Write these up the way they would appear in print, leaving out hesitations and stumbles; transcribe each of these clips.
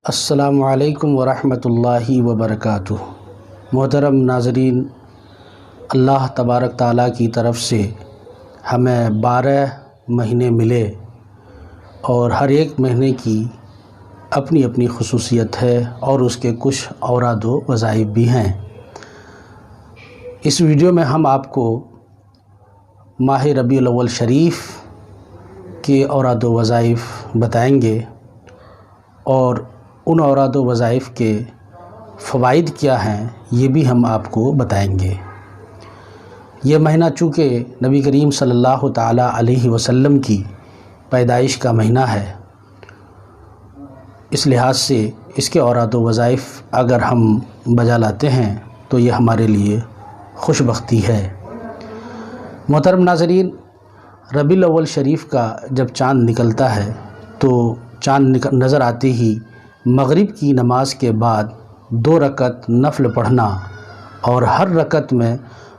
السلام علیکم ورحمۃ اللہ وبرکاتہ۔ محترم ناظرین، اللہ تبارک تعالیٰ کی طرف سے ہمیں 12 مہینے ملے اور ہر ایک مہینے کی اپنی اپنی خصوصیت ہے اور اس کے کچھ اوراد و وظائف بھی ہیں۔ اس ویڈیو میں ہم آپ کو ماہ ربیع الاول شریف کے اوراد و وظائف بتائیں گے اور ان اوراد و وظائف کے فوائد کیا ہیں یہ بھی ہم آپ کو بتائیں گے۔ یہ مہینہ چونکہ نبی کریم صلی اللہ تعالیٰ علیہ وسلم کی پیدائش کا مہینہ ہے، اس لحاظ سے اس کے اوراد و وظائف اگر ہم بجا لاتے ہیں تو یہ ہمارے لیے خوش بختی ہے۔ محترم ناظرین، ربیع الاول شریف کا جب چاند نکلتا ہے تو چاند نظر آتے ہی مغرب کی نماز کے بعد 2 رکعت نفل پڑھنا اور ہر رکعت میں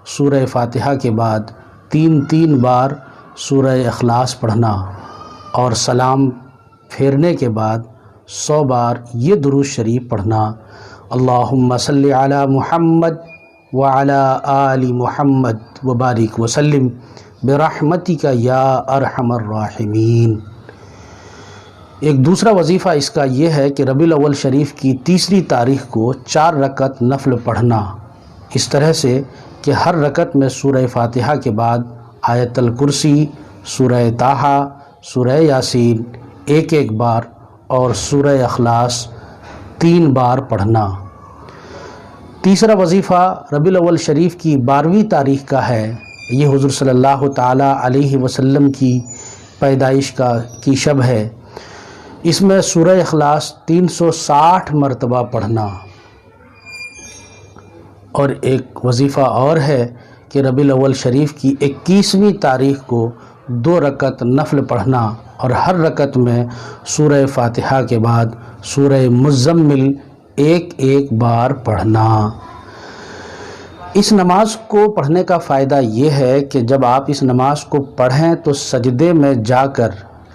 سورہ فاتحہ کے بعد 3 بار سورہ اخلاص پڑھنا اور سلام پھیرنے کے بعد 100 بار یہ درود شریف پڑھنا، اللہم صلی علی محمد وعلی آل محمد وبارک وسلم برحمتک یا ارحم الراحمین۔ ایک دوسرا وظیفہ اس کا یہ ہے کہ ربیع الاول شریف کی 3 تاریخ کو 4 رکعت نفل پڑھنا، اس طرح سے کہ ہر رکعت میں سورہ فاتحہ کے بعد آیت الکرسی، سورہ طٰہٰ، سورہ یاسین ایک بار اور سورہ اخلاص 3 بار پڑھنا۔ تیسرا وظیفہ ربیع الاول شریف کی 12ویں تاریخ کا ہے۔ یہ حضور صلی اللہ تعالیٰ علیہ وسلم کی پیدائش کی شب ہے۔ اس میں سورہ اخلاص 360 مرتبہ پڑھنا۔ اور ایک وظیفہ اور ہے کہ ربیع الاول شریف کی 21ویں تاریخ کو 2 رکعت نفل پڑھنا اور ہر رکعت میں سورہ فاتحہ کے بعد سورہ مزمل ایک بار پڑھنا۔ اس نماز کو پڑھنے کا فائدہ یہ ہے کہ جب آپ اس نماز کو پڑھیں تو سجدے میں جا کر،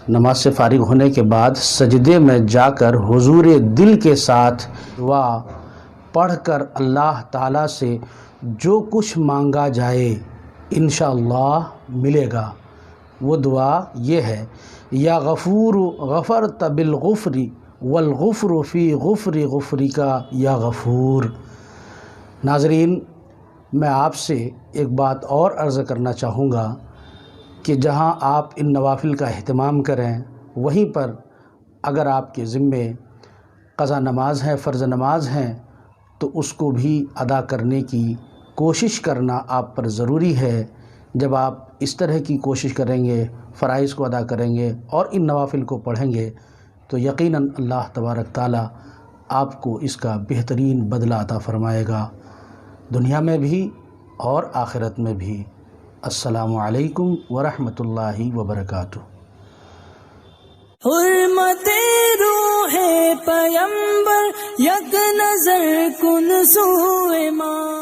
نماز سے فارغ ہونے کے بعد سجدے میں جا کر حضور دل کے ساتھ دعا پڑھ کر اللہ تعالیٰ سے جو کچھ مانگا جائے انشاءاللہ ملے گا۔ وہ دعا یہ ہے، یا غفور غفرت بالغفر والغفر فی غفر غفرک یا غفور۔ ناظرین، میں آپ سے ایک بات اور عرض کرنا چاہوں گا کہ جہاں آپ ان نوافل کا اہتمام کریں، وہیں پر اگر آپ کے ذمے قضا نماز ہے، فرض نماز ہیں، تو اس کو بھی ادا کرنے کی کوشش کرنا آپ پر ضروری ہے۔ جب آپ اس طرح کی کوشش کریں گے، فرائض کو ادا کریں گے اور ان نوافل کو پڑھیں گے تو یقیناً اللہ تبارک تعالیٰ آپ کو اس کا بہترین بدلہ عطا فرمائے گا، دنیا میں بھی اور آخرت میں بھی۔ السلام علیکم ورحمۃ اللہ وبرکاتہ۔ حرمت روح پیمبر یک نظر کن سوئے ماں